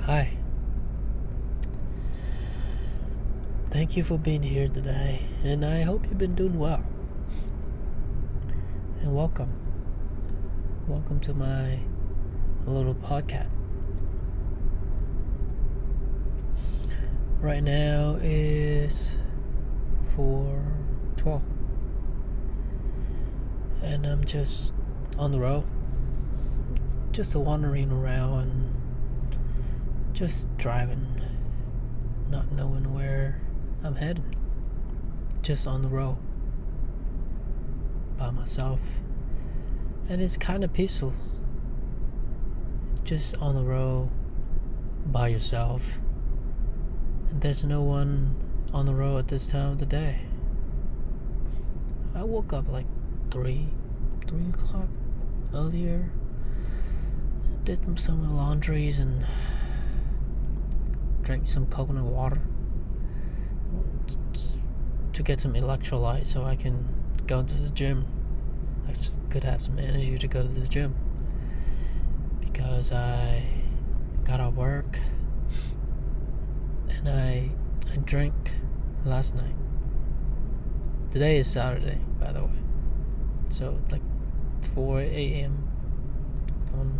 Hi. Thank you for being here today, and I hope you've been doing well. And welcome. Welcome to my little podcast. Right now is 4:12, and I'm just on the road, just wandering around, just driving, not knowing where I'm heading, just on the road by myself, and it's kind of peaceful, just on the road by yourself, and there's no one on the road at this time of the day. I woke up like 3 o'clock earlier, did some laundries and drank some coconut water to get some electrolytes so I can go to the gym. I could have some energy to go to the gym because I got off work and I drank last night. Today is Saturday, by the way, so like 4 a.m. on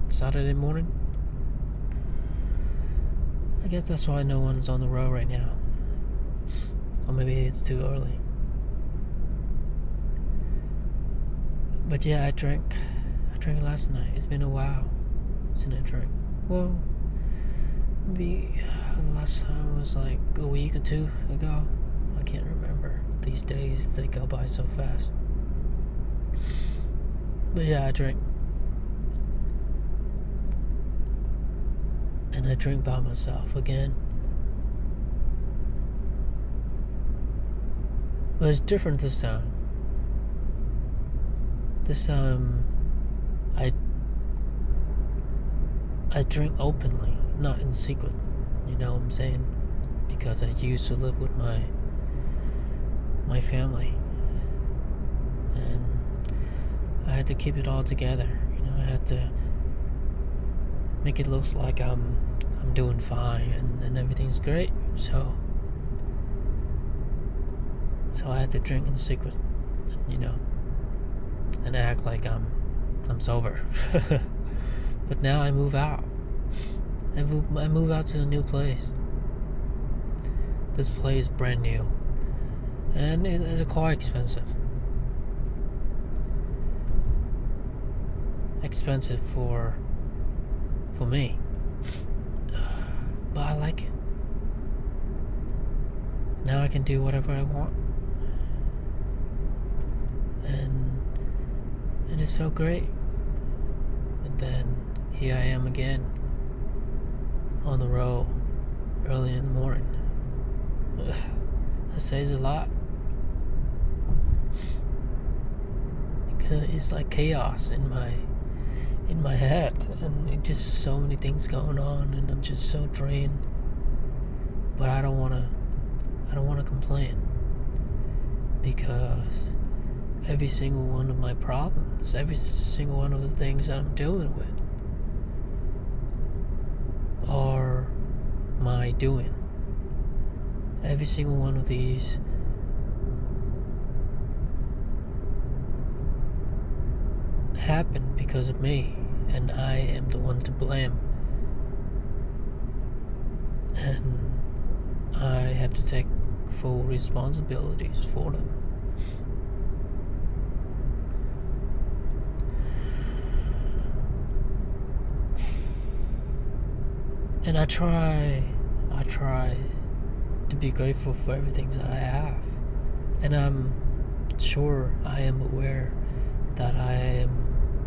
Saturday morning. I guess that's why no one's on the road right now. Or maybe it's too early. But yeah, I drank last night. It's been a while since I drank. Well, maybe last time was like a week or two ago. I can't remember. These days, they go by so fast. But yeah, I drank. And I drink by myself again. But it's different this time. This time, I drink openly, not in secret. You know what I'm saying? Because I used to live with my family, and I had to keep it all together. You know, I had to make it look like I'm doing fine and everything's great. So I had to drink in secret, you know, and act like I'm sober. But now I move out. I move out to a new place. This place is brand new, and it's quite expensive. Expensive for me, but I like it. Now I can do whatever I want, and it felt great. And then here I am again on the road early in the morning. That says a lot, because it's like chaos in my head, and it just so many things going on, and I'm just so drained. But I don't wanna complain, because every single one of my problems, every single one of the things that I'm dealing with are my doing. Every single one of these happened because of me, and I am the one to blame, and I have to take full responsibilities for them. And I try to be grateful for everything that I have, and I'm sure I am aware that I am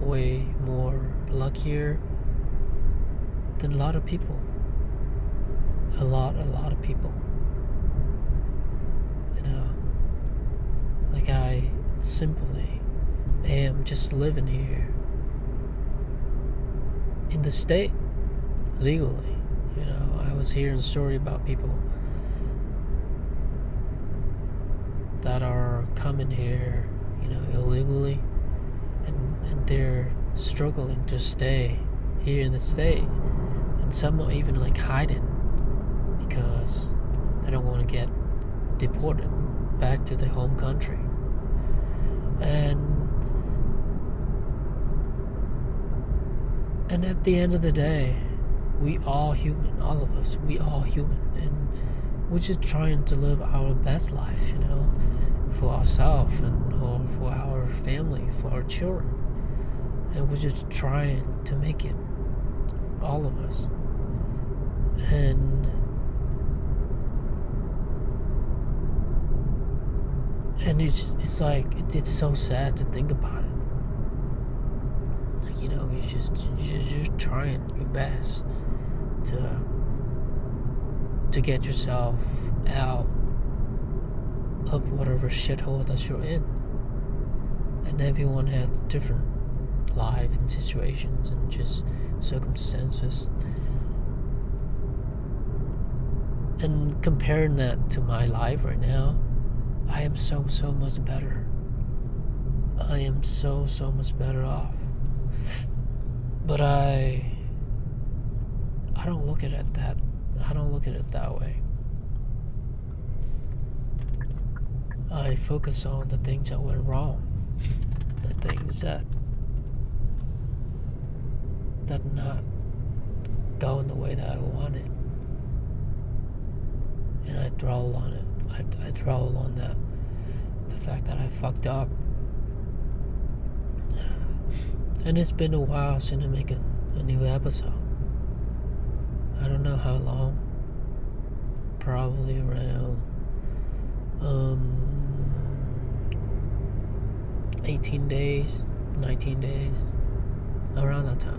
way more luckier than a lot of people. A lot of people. You know, like I simply am just living here in the state legally. You know, I was hearing a story about people that are coming here, you know, illegally, and they're struggling to stay here in the state, and And some are even like hiding because they don't want to get deported back to their home country. And at the end of the day, we all human, all of us, we all human, and we're just trying to live our best life, for ourselves and for our family, for our children. And we're just trying to make it, all of us. And it's like it's so sad to think about it. Like, you're just trying your best to get yourself out of whatever shithole that you're in. And everyone has different life and situations and just circumstances. And comparing that to my life right now, I am so much better. I am so much better off. But I don't look at it that way. I focus on the things that went wrong, the things that not go in the way that I wanted, and I dwell on it. I dwell on the fact that I fucked up. And it's been a while since I make a new episode. I don't know how long. Probably around 18 days, 19 days, around that time.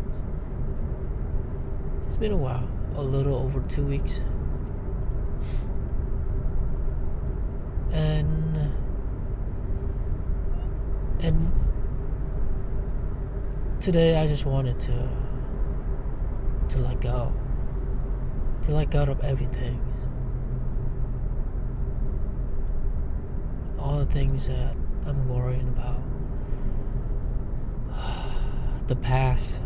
It's been a while, a little over 2 weeks. And today I just wanted to let go. To let go of everything. All the things that I'm worrying about. The past.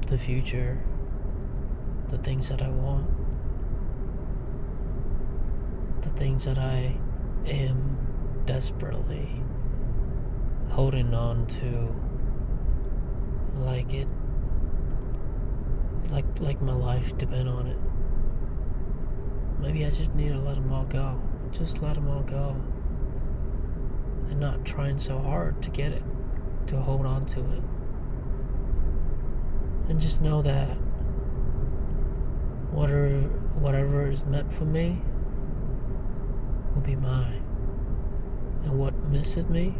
The future. The things that I want. The things that I am desperately holding on to, like my life depend on it. Maybe I just need to let them all go. Just let them all go, and not trying so hard to get it, to hold on to it, and just know that whatever is meant for me will be mine. And what missed me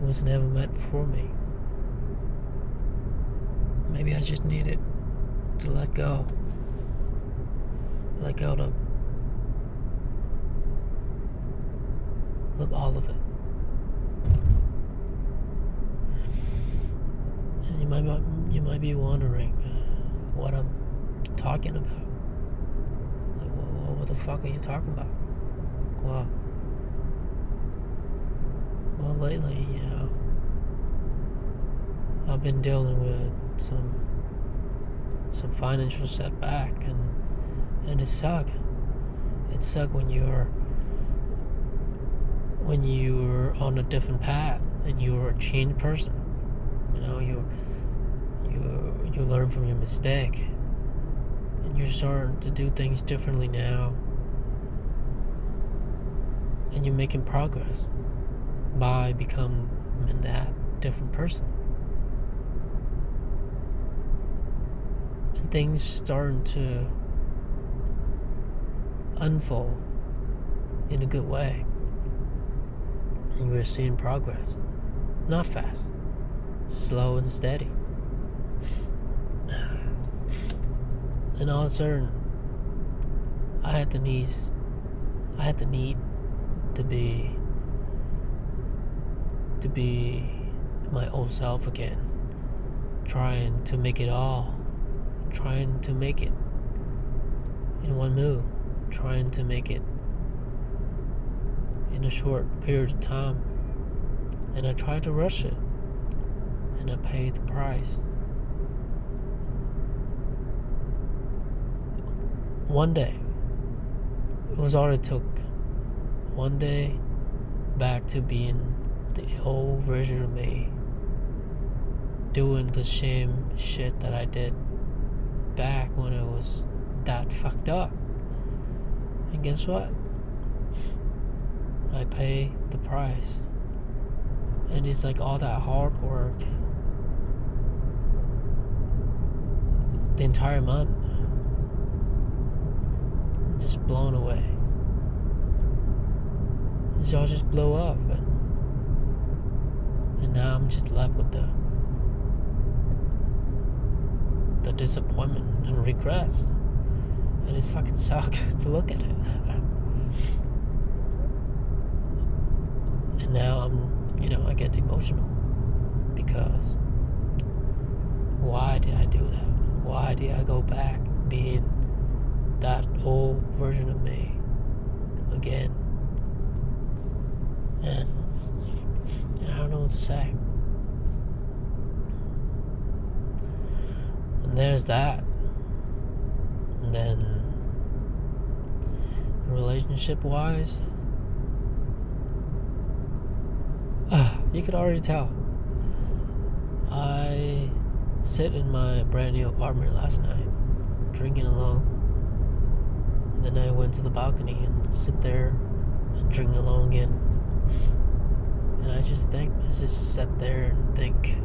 was never meant for me. Maybe I just needed to let go. Let go of all of it. And you might be wondering what I'm talking about. Like, what the fuck are you talking about? Well, lately, I've been dealing with some financial setback, and it sucked. It sucked when you're on a different path and you're a changed person. You learn from your mistake, and you're starting to do things differently now, and you're making progress by becoming that different person. And things starting to unfold in a good way. And we're seeing progress. Not fast. Slow and steady. And all of a sudden, I had the need to be my old self again. Trying to make it all. Trying to make it in one move. Trying to make it in a short period of time. And I tried to rush it. And and I paid the price. One day. It was all it took. One day back to being the old version of me. Doing the same shit that I did back when I was that fucked up. And guess what? I pay the price. And it's like all that hard work. The entire month. Just blown away. It's all just blow up. And now I'm just left with the disappointment and regrets. And it fucking sucks to look at it. And now I get emotional. Because why did I do that? Why did I go back being that old version of me again? And I don't know what to say. And there's that. And then relationship wise, you could already tell. I sit in my brand new apartment last night, drinking alone. And then I went to the balcony and sit there and drink alone again. And I just sat there and think.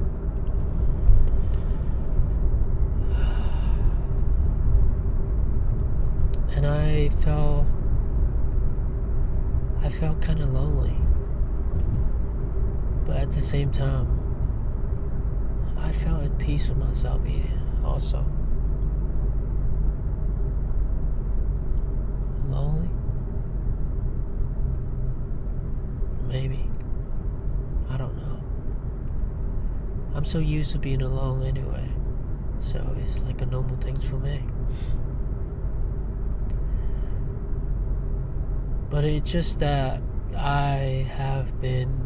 And I felt kind of lonely. But at the same time, I felt at peace with myself also. Lonely? Maybe. I don't know. I'm so used to being alone anyway. So it's like a normal thing for me. But it's just that I have been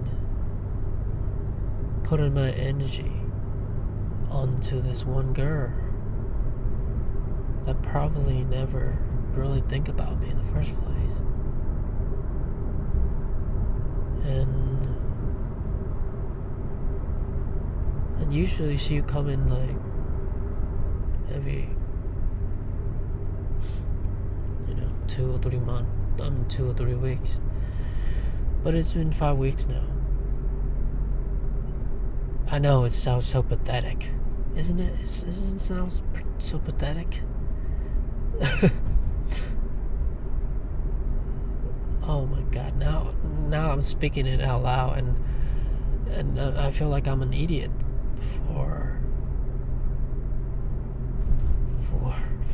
putting my energy onto this one girl that probably never really think about me in the first place. And usually she would come in like every 2 or 3 months. 2 or 3 weeks. But it's been 5 weeks now. I know it sounds so pathetic. Isn't it? Doesn't it sound so pathetic? Oh my god, now I'm speaking it out loud and I feel like I'm an idiot for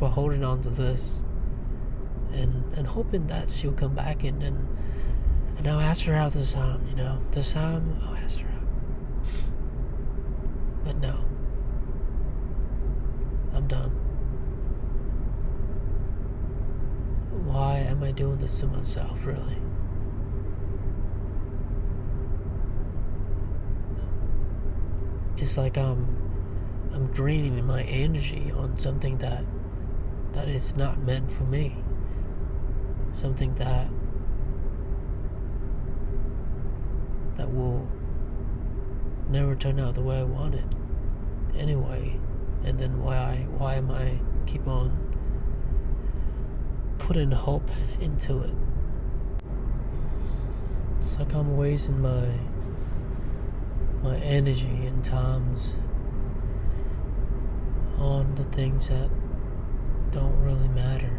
holding on to this and hoping that she'll come back and I'll ask her out this time, This time I'll ask her out. But no. I'm done. Why am I doing this to myself, really? It's like I'm draining my energy on something that is not meant for me. Something that will never turn out the way I want it anyway. And then why am I keep on putting hope into it? It's like I'm wasting my energy and times on the things that don't really matter.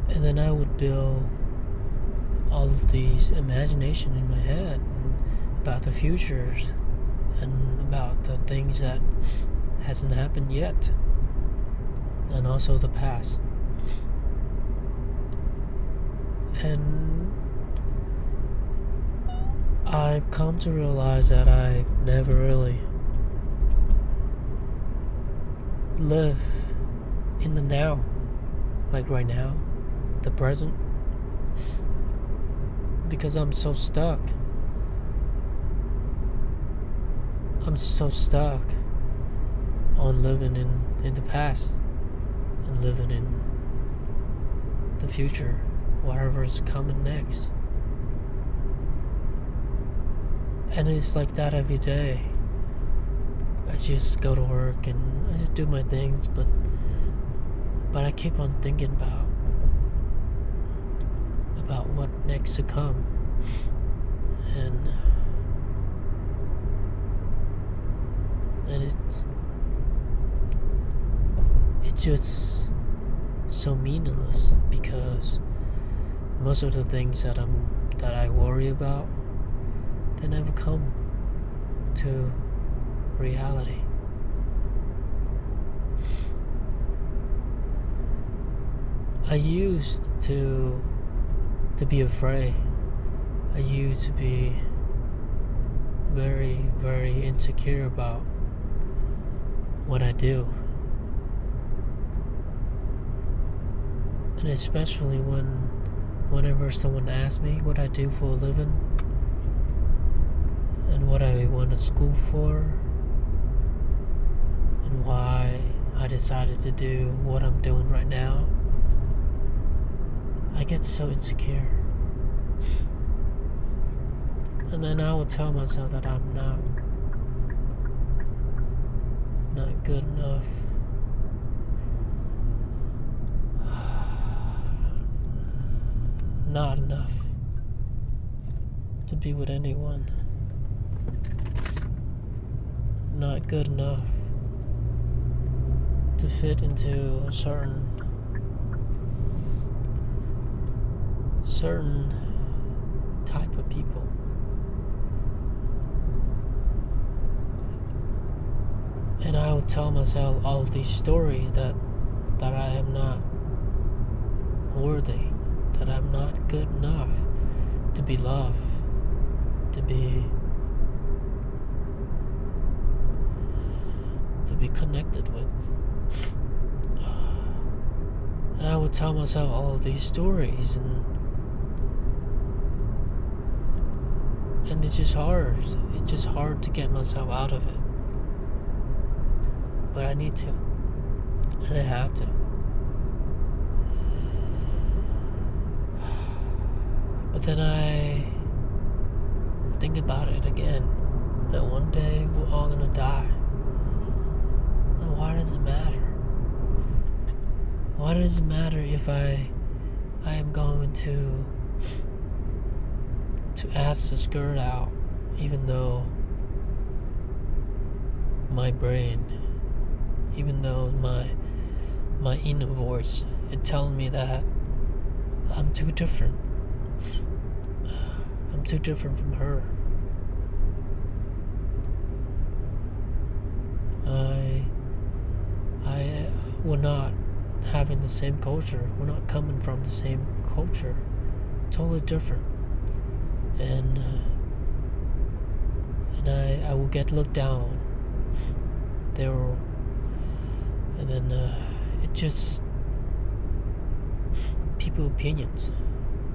And then I would build all of these imagination in my head about the futures and about the things that hasn't happened yet, and also the past. And I've come to realize that I never really live in the now, like right now, the present, because I'm so stuck I'm so stuck on living in the past and living in the future, whatever's coming next. And it's like that every day. I just go to work and I just do my things, but I keep on thinking about what next to come. And it's just so meaningless, because most of the things that I worry about, they never come to reality. I used to be afraid. I used to be very, very insecure about what I do. And especially whenever someone asks me what I do for a living and what I went to school for and why I decided to do what I'm doing right now, I get so insecure. And then I will tell myself that I'm not good enough. Not enough to be with anyone. Not good enough to fit into a certain type of people. And I will tell myself all these stories that I am not worthy, that I'm not good enough to be loved, to be connected with. And I would tell myself all of these stories, and it's just hard. It's just hard to get myself out of it. But I need to, and I have to. But then I think about it again, that one day we're all gonna die. Then why does it matter? Why does it matter if I am going to ask the skirt out, even though my brain, even though my inner voice is telling me that I'm too different. I'm too different from her. We're not having the same culture. We're not coming from the same culture. Totally different. And I will get looked down. And then it just people opinions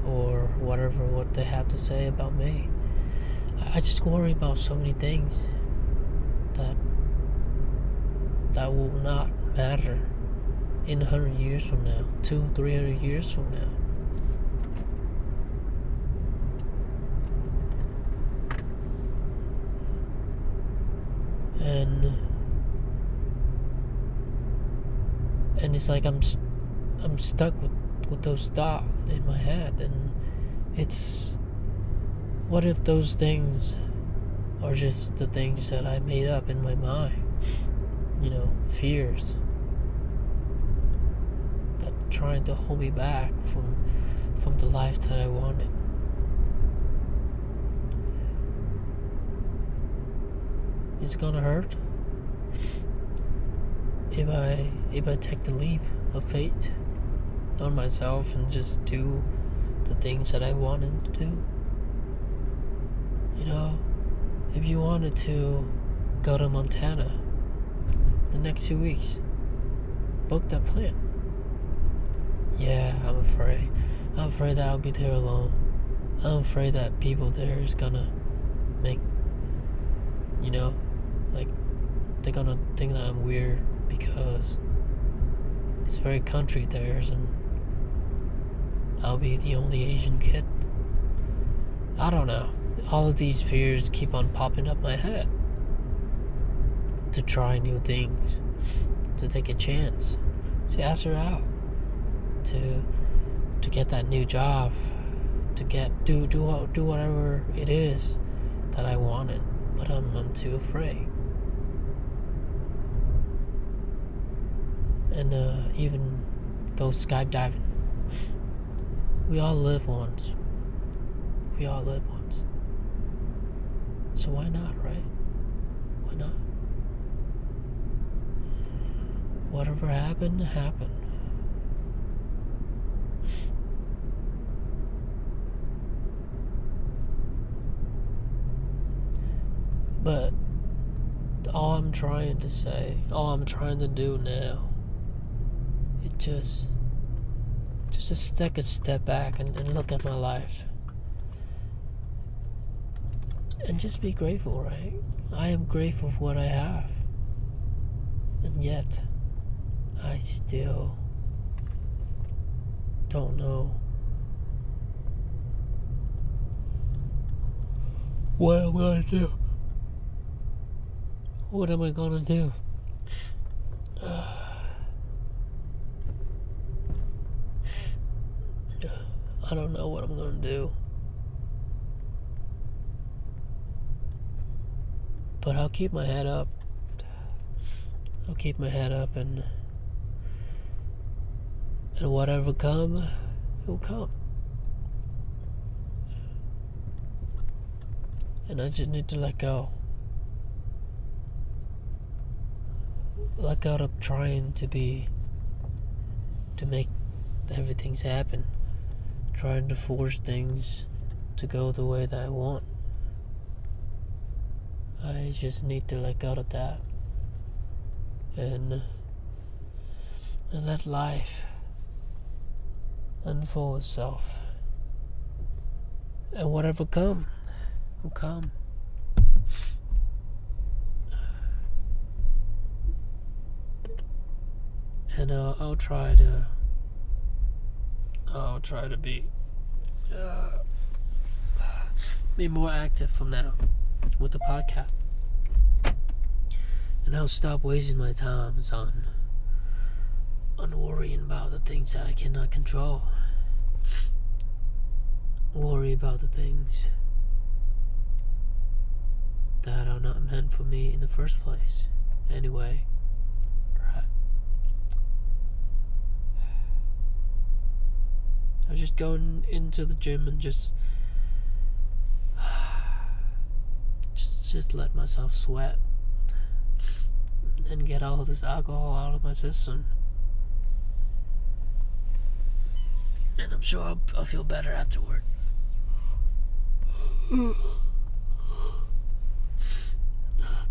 or whatever what they have to say about me. I just worry about so many things that will not matter in 100 years from now, 200-300 years from now. And it's like I'm stuck with those thoughts in my head, and it's, what if those things are just the things that I made up in my mind? Fears that trying to hold me back from the life that I wanted. It's gonna hurt if I take the leap of faith on myself and just do the things that I wanted to do. If you wanted to go to Montana the next 2 weeks, book that plane. Yeah, I'm afraid that I'll be there alone. I'm afraid that people there is gonna make Like, they're gonna think that I'm weird because it's very country theirs and I'll be the only Asian kid. I don't know. All of these fears keep on popping up my head. To try new things, to take a chance, to ask her out, to get that new job, to do whatever it is that I wanted, but I'm too afraid. And even go skydiving. We all live once. So why not, right? Why not? Whatever happened, happened. But all I'm trying to do now, it just take a step back and look at my life. And just be grateful, right? I am grateful for what I have. And yet, I still don't know what I'm gonna do. What am I gonna do? I don't know what I'm gonna do. But I'll keep my head up. And whatever come, it'll come. And I just need to let go. Let go of trying to make everything happen. Trying to force things to go the way that I want. I just need to let go of that. And let life unfold itself. And whatever come, will come. And I'll try to be more active from now with the podcast. And I'll stop wasting my time on worrying about the things that I cannot control. Worry about the things that are not meant for me in the first place. Anyway, right. I was just going into the gym and just let myself sweat and get all of this alcohol out of my system. And I'm sure I'll feel better afterward.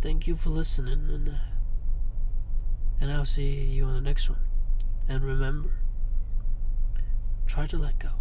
Thank you for listening, and I'll see you on the next one. And remember, try to let go.